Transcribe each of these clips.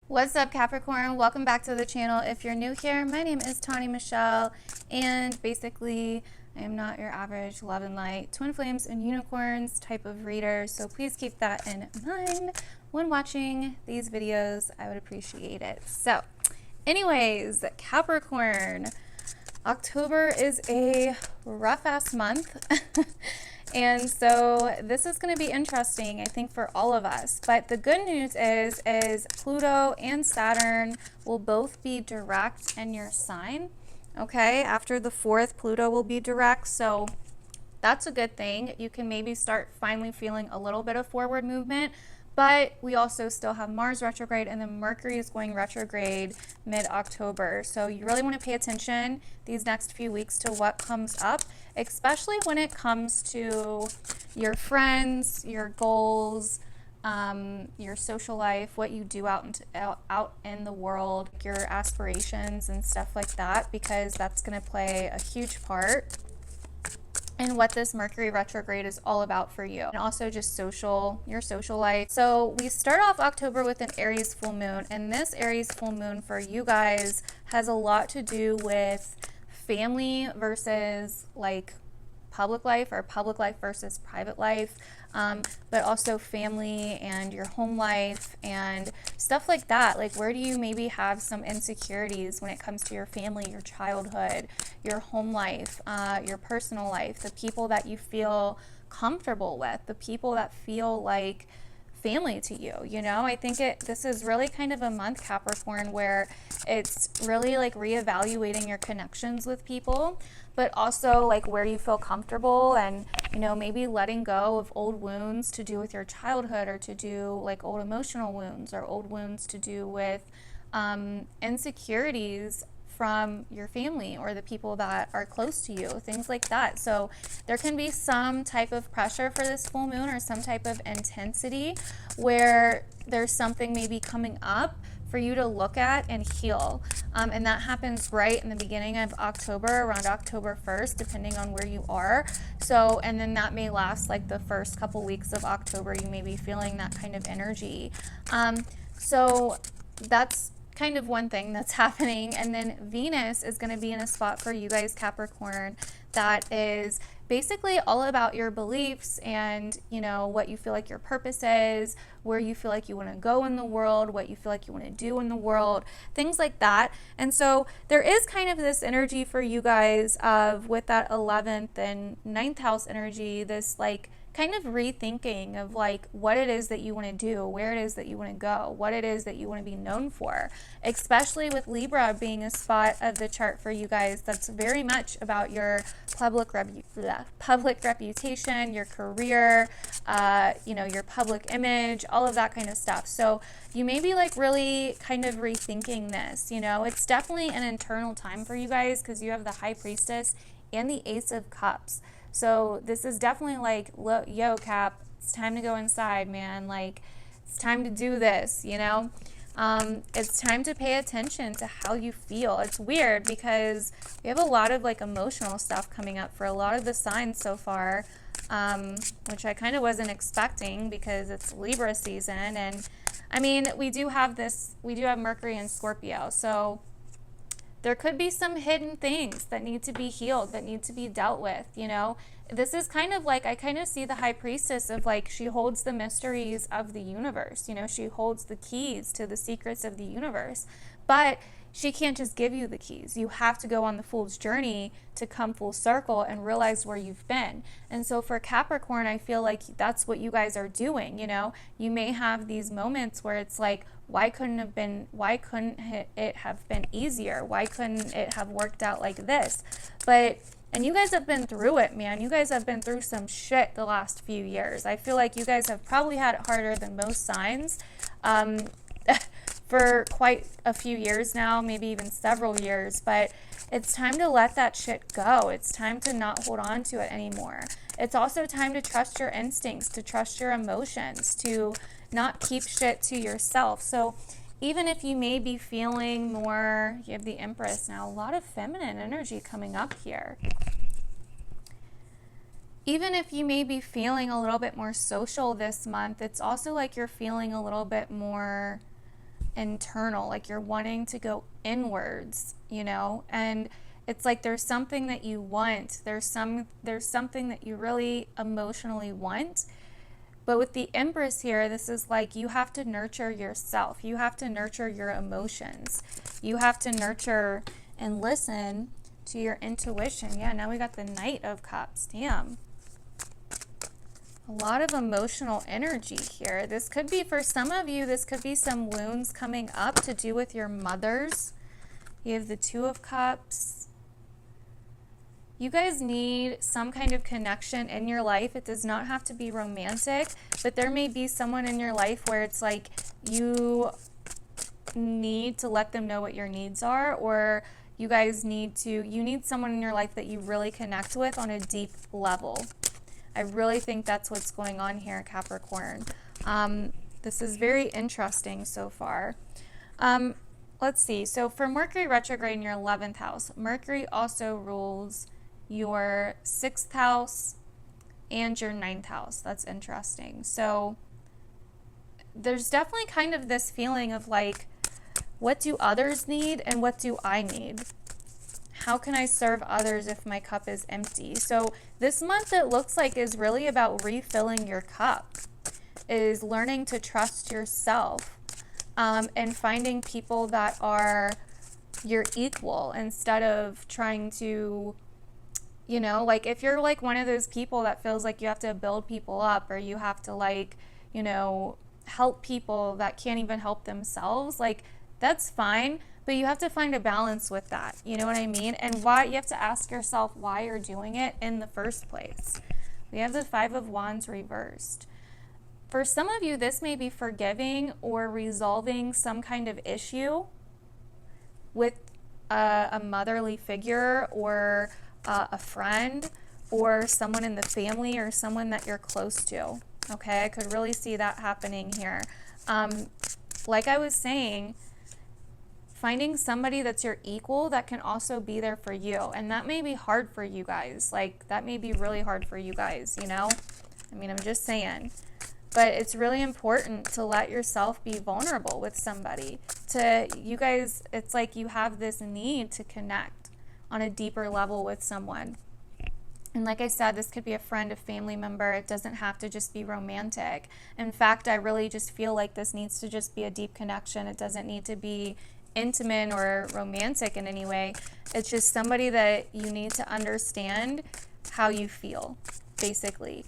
What's up, Capricorn? Welcome back to the channel. If you're new here, my name is Tawny Michelle, and basically I am not your average love and light, twin flames and unicorns type of reader, so please keep that in mind when watching these videos. I would appreciate it. So anyways, Capricorn, October is a rough ass month. And so this is going to be interesting, I think, for all of us. But the good news is Pluto and Saturn will both be direct in your sign. Okay, after the 4th, Pluto will be direct. So that's a good thing. You can maybe start finally feeling a little bit of forward movement. But we also still have Mars retrograde, and then Mercury is going retrograde mid-October. So you really want to pay attention these next few weeks to what comes up, especially when it comes to your friends, your goals, your social life, what you do out in the world, your aspirations and stuff like that, because that's going to play a huge part and what this Mercury retrograde is all about for you. And also just your social life. So we start off October with an Aries full moon, and this Aries full moon for you guys has a lot to do with family versus like public life, or public life versus private life, but also family and your home life and stuff like that. Like, where do you maybe have some insecurities when it comes to your family, your childhood, your home life, your personal life, the people that you feel comfortable with, the people that feel like family to you, you know? I think this is really kind of a month, Capricorn, where it's really like reevaluating your connections with people, but also like where you feel comfortable, and you know, maybe letting go of old wounds to do with your childhood, or to do like old emotional wounds, or old wounds to do with insecurities from your family or the people that are close to you, things like that. So there can be some type of pressure for this full moon, or some type of intensity where there's something maybe coming up for you to look at and heal. And that happens right in the beginning of October, around October 1st, depending on where you are. So, and then that may last like the first couple weeks of October. You may be feeling that kind of energy. So that's kind of one thing that's happening. And then Venus is going to be in a spot for you guys, Capricorn, that is basically all about your beliefs and, you know, what you feel like your purpose is, where you feel like you want to go in the world, what you feel like you want to do in the world, things like that. And so there is kind of this energy for you guys of, with that 11th and 9th house energy, this like kind of rethinking of like what it is that you want to do, where it is that you want to go, what it is that you want to be known for, especially with Libra being a spot of the chart for you guys that's very much about your public reputation, your career, you know, your public image, all of that kind of stuff. So you may be like really kind of rethinking this, you know. It's definitely an internal time for you guys, because you have the High Priestess and the Ace of Cups. So this is definitely like, yo, Cap, it's time to go inside, man. Like, it's time to do this, you know? It's time to pay attention to how you feel. It's weird because we have a lot of like emotional stuff coming up for a lot of the signs so far, which I kind of wasn't expecting because it's Libra season. And I mean, we do have Mercury in Scorpio. So there could be some hidden things that need to be healed, that need to be dealt with, you know. This is kind of like, I kind of see the High Priestess of like, she holds the mysteries of the universe, you know, she holds the keys to the secrets of the universe, but she can't just give you the keys. You have to go on the fool's journey to come full circle and realize where you've been. And so for Capricorn, I feel like that's what you guys are doing, you know. You may have these moments where it's like, why couldn't it have been easier? Why couldn't it have worked out like this? And you guys have been through it, man. You guys have been through some shit the last few years. I feel like you guys have probably had it harder than most signs for quite a few years now, maybe even several years. But it's time to let that shit go. It's time to not hold on to it anymore. It's also time to trust your instincts, to trust your emotions, to not keep shit to yourself. So even if you may be feeling more, you have the Empress now, a lot of feminine energy coming up here. Even if you may be feeling a little bit more social this month, it's also like you're feeling a little bit more internal, like you're wanting to go inwards, you know, and it's like there's something that you want. There's something that you really emotionally want. But with the Empress here, this is like you have to nurture yourself. You have to nurture your emotions. You have to nurture and listen to your intuition. Yeah, now we got the Knight of Cups. Damn. A lot of emotional energy here. This could be, for some of you, this could be some wounds coming up to do with your mothers. You have the Two of Cups. You guys need some kind of connection in your life. It does not have to be romantic, but there may be someone in your life where it's like you need to let them know what your needs are, or you guys need to, you need someone in your life that you really connect with on a deep level. I really think that's what's going on here, Capricorn. This is very interesting so far. Let's see. So for Mercury retrograde in your 11th house, Mercury also rules your 6th house and your 9th house. That's interesting. So there's definitely kind of this feeling of like, what do others need and what do I need? How can I serve others if my cup is empty? So this month, it looks like, is really about refilling your cup, is learning to trust yourself, and finding people that are your equal instead of trying to, you know, like if you're like one of those people that feels like you have to build people up, or you have to, like, you know, help people that can't even help themselves, like that's fine, but you have to find a balance with that. You know what I mean? And why, you have to ask yourself why you're doing it in the first place. We have the Five of Wands reversed. For some of you, this may be forgiving or resolving some kind of issue with a motherly figure, or a friend, or someone in the family, or someone that you're close to. Okay, I could really see that happening here. Like I was saying, finding somebody that's your equal that can also be there for you. And that may be hard for you guys. Like, that may be really hard for you guys, you know? I mean, I'm just saying. But it's really important to let yourself be vulnerable with somebody. You guys, it's like you have this need to connect on a deeper level with someone. And like I said, this could be a friend, a family member. It doesn't have to just be romantic. In fact, I really just feel like this needs to just be a deep connection. It doesn't need to be intimate or romantic in any way. It's just somebody that you need to understand how you feel, basically.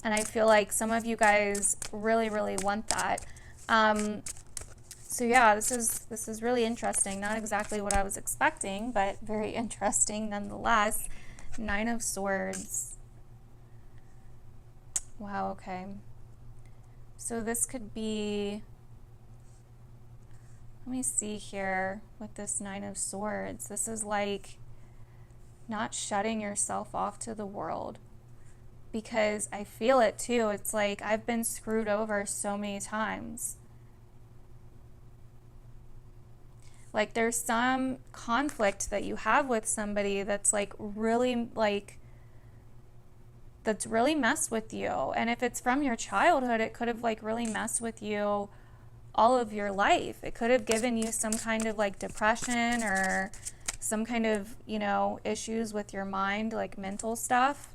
And I feel like some of you guys really, really want that. So yeah, this is really interesting. Not exactly what I was expecting, but very interesting nonetheless. Nine of Swords. Wow, okay. So this could be, let me see here with this Nine of Swords. This is like not shutting yourself off to the world, because I feel it too. It's like I've been screwed over so many times. Like there's some conflict that you have with somebody that's like really that's really messed with you. And if it's from your childhood, it could have like really messed with you all of your life. It could have given you some kind of like depression or some kind of, you know, issues with your mind, like mental stuff.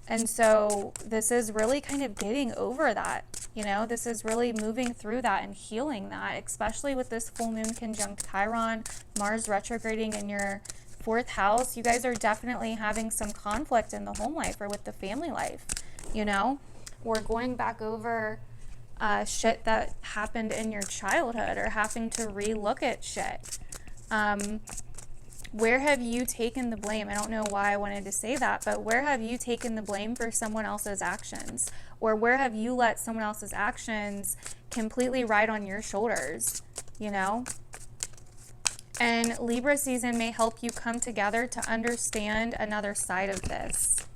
And so this is really kind of getting over that. You know, this is really moving through that and healing that, especially with this full moon conjunct Chiron, Mars retrograding in your 4th house. You guys are definitely having some conflict in the home life or with the family life, you know, or going back over shit that happened in your childhood, or having to re-look at shit. Where have you taken the blame? I don't know why I wanted to say that, but where have you taken the blame for someone else's actions? Or where have you let someone else's actions completely ride on your shoulders, you know? And Libra season may help you come together to understand another side of this.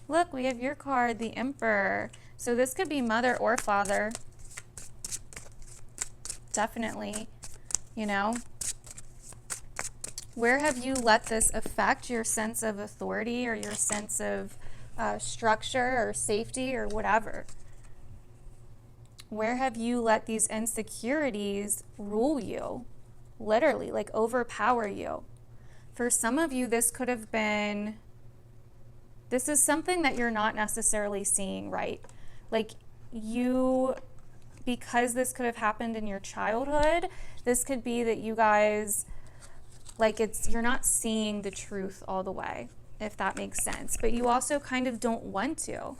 Look, we have your card, the Emperor. So this could be mother or father. Definitely, you know? Where have you let this affect your sense of authority or your sense of structure or safety or whatever? Where have you let these insecurities rule you? Literally, like overpower you. For some of you, this could have been, this is something that you're not necessarily seeing, right? Like you, because this could have happened in your childhood, this could be that you guys, like you're not seeing the truth all the way, if that makes sense. But you also kind of don't want to.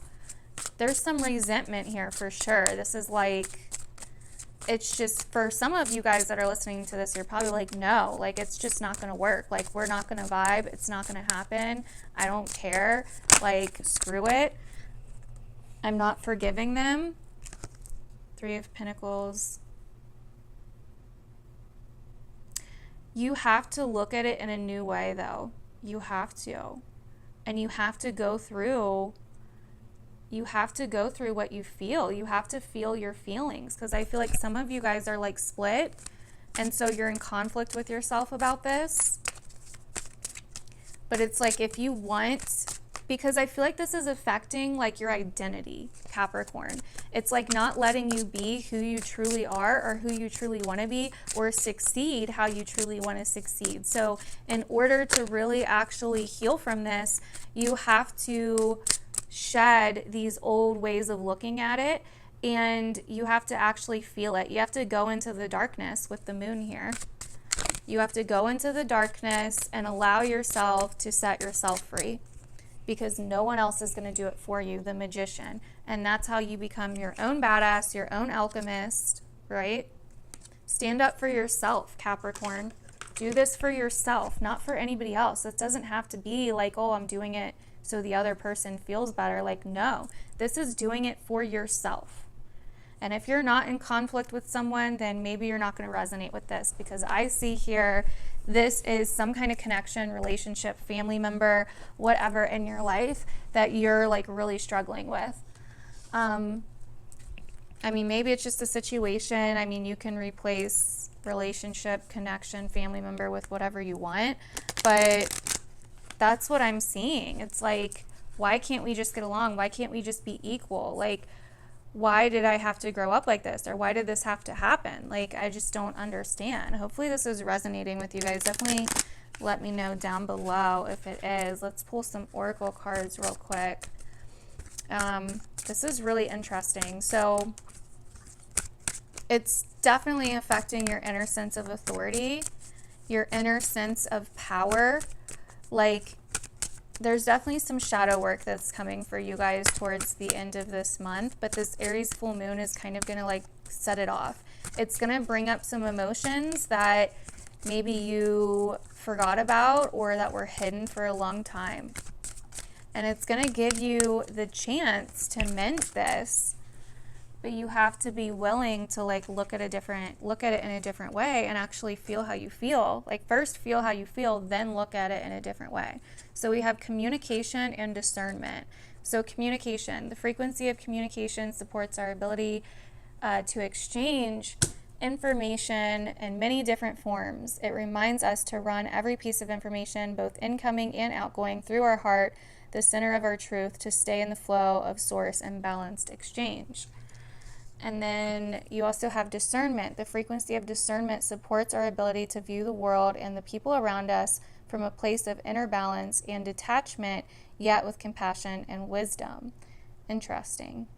There's some resentment here for sure. This is like, it's just, for some of you guys that are listening to this, you're probably like, no, like it's just not going to work. Like we're not going to vibe. It's not going to happen. I don't care. Like screw it. I'm not forgiving them. 3 of Pentacles. You have to look at it in a new way though. You have to. And you have to go through what you feel. You have to feel your feelings, because I feel like some of you guys are like split, and so you're in conflict with yourself about this. But it's like, if you want, because I feel like this is affecting like your identity, Capricorn. It's like not letting you be who you truly are, or who you truly want to be, or succeed how you truly want to succeed. So in order to really actually heal from this, you have to shed these old ways of looking at it, and you have to actually feel it. You have to go into the darkness with the moon here. You have to go into the darkness and allow yourself to set yourself free, because no one else is going to do it for you, the Magician. And that's how you become your own badass, your own alchemist, right? Stand up for yourself, Capricorn. Do this for yourself, not for anybody else. It doesn't have to be like, oh, I'm doing it so the other person feels better. Like, no, this is doing it for yourself. And if you're not in conflict with someone, then maybe you're not going to resonate with this, because I see here, this is some kind of connection, relationship, family member, whatever in your life that you're like really struggling with. I mean, maybe it's just a situation. I mean, you can replace relationship, connection, family member with whatever you want, but that's what I'm seeing. It's like, why can't we just get along? Why can't we just be equal? Like, why did I have to grow up like this? Or why did this have to happen? Like, I just don't understand. Hopefully this is resonating with you guys. Definitely let me know down below if it is. Let's pull some oracle cards real quick. This is really interesting. So it's definitely affecting your inner sense of authority, your inner sense of power. Like, there's definitely some shadow work that's coming for you guys towards the end of this month, but this Aries full moon is kind of going to like set it off. It's going to bring up some emotions that maybe you forgot about or that were hidden for a long time. And it's going to give you the chance to mend this, but you have to be willing to like look at it in a different way and actually feel how you feel. Like, first feel how you feel, then look at it in a different way. So we have communication and discernment. So communication, the frequency of communication supports our ability to exchange information in many different forms. It reminds us to run every piece of information, both incoming and outgoing, through our heart, the center of our truth, to stay in the flow of source and balanced exchange. And then you also have discernment. The frequency of discernment supports our ability to view the world and the people around us from a place of inner balance and detachment, yet with compassion and wisdom. Interesting.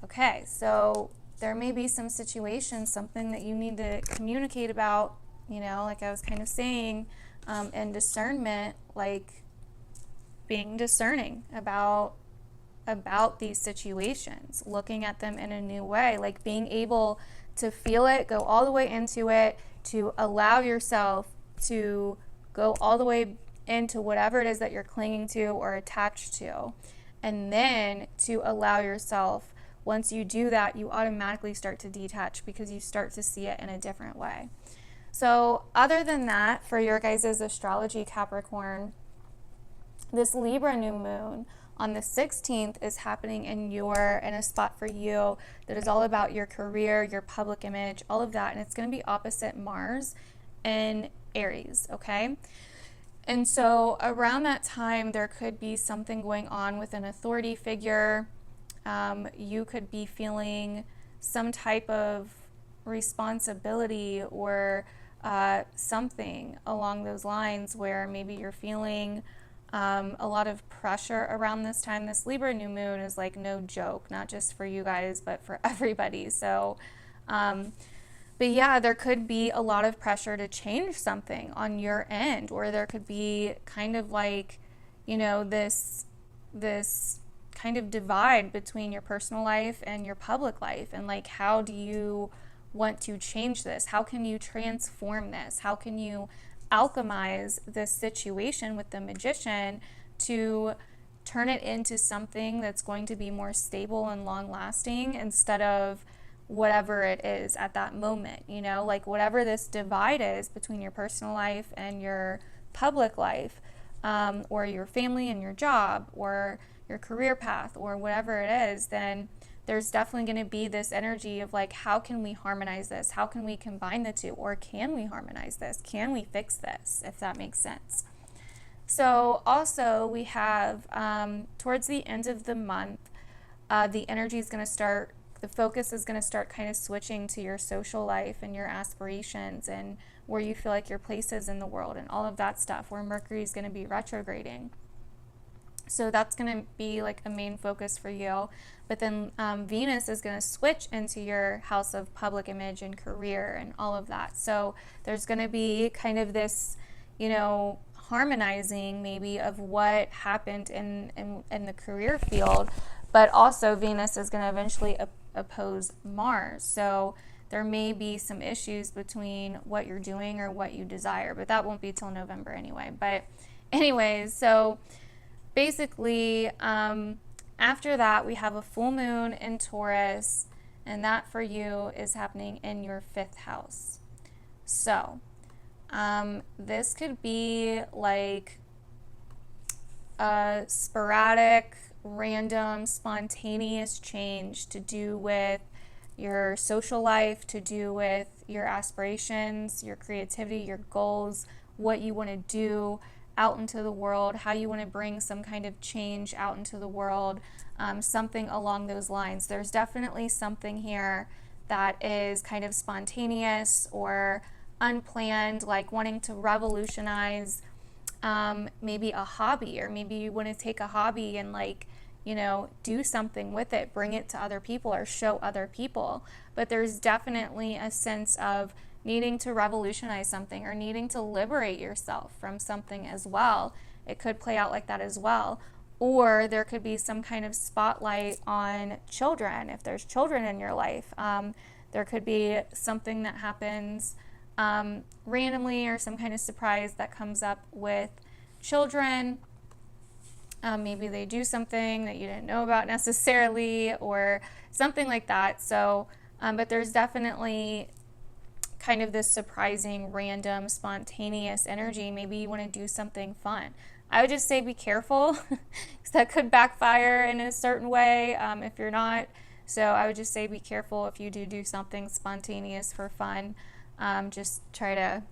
Okay, so there may be some situations, something that you need to communicate about, you know, like I was kind of saying, and discernment, like being discerning about these situations, looking at them in a new way, like being able to feel it, go all the way into it, to allow yourself to go all the way into whatever it is that you're clinging to or attached to. And then to allow yourself, once you do that, you automatically start to detach because you start to see it in a different way. So other than that, for your guys' astrology, Capricorn, this Libra new moon on the 16th is happening in a spot for you that is all about your career, your public image, all of that. And it's going to be opposite Mars in Aries, okay? And so around that time, there could be something going on with an authority figure. You could be feeling some type of responsibility or something along those lines, where maybe you're feeling a lot of pressure around this time. This Libra new moon is like no joke, not just for you guys, but for everybody. So, but yeah, there could be a lot of pressure to change something on your end, or there could be kind of like, you know, this kind of divide between your personal life and your public life. And like, how do you want to change this? How can you transform this? How can you alchemize this situation with the Magician to turn it into something that's going to be more stable and long lasting, instead of whatever it is at that moment? You know, like whatever this divide is between your personal life and your public life, or your family and your job, or your career path, or whatever it is, then there's definitely going to be this energy of like, how can we harmonize this? How can we combine the two? Or can we harmonize this? Can we fix this? If that makes sense. So also we have towards the end of the month, the energy is going to start, the focus is going to start kind of switching to your social life and your aspirations and where you feel like your place is in the world and all of that stuff, where Mercury is going to be retrograding. So that's going to be like a main focus for you. But then Venus is going to switch into your house of public image and career and all of that. So there's going to be kind of this, you know, harmonizing maybe of what happened in the career field. But also Venus is going to eventually oppose Mars. So there may be some issues between what you're doing or what you desire. But that won't be till November anyway. But anyways, so basically, after that, we have a full moon in Taurus, and that for you is happening in your 5th house. So, this could be like a sporadic, random, spontaneous change to do with your social life, to do with your aspirations, your creativity, your goals, what you want to do out into the world, how you want to bring some kind of change out into the world, something along those lines. There's definitely something here that is kind of spontaneous or unplanned, like wanting to revolutionize maybe a hobby, or maybe you want to take a hobby and like, you know, do something with it, bring it to other people or show other people. But there's definitely a sense of needing to revolutionize something or needing to liberate yourself from something as well. It could play out like that as well. Or there could be some kind of spotlight on children. If there's children in your life, there could be something that happens randomly, or some kind of surprise that comes up with children. Maybe they do something that you didn't know about necessarily, or something like that. So, but there's definitely kind of this surprising, random, spontaneous energy. Maybe you want to do something fun. I would just say be careful, because that could backfire in a certain way if you're not. So I would just say be careful if you do something spontaneous for fun. Just try to,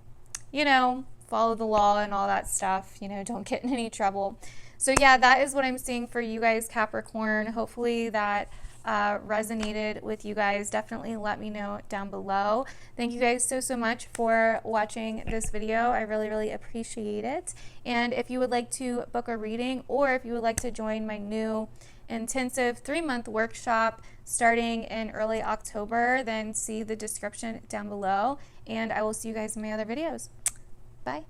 you know, follow the law and all that stuff. You know, don't get in any trouble. So yeah, that is what I'm seeing for you guys, Capricorn. Hopefully that resonated with you guys. Definitely let me know down below. Thank you guys so much for watching this video. I really appreciate it. And if you would like to book a reading, or if you would like to join my new intensive 3-month workshop starting in early October, then see the description down below, and I will see you guys in my other videos. Bye.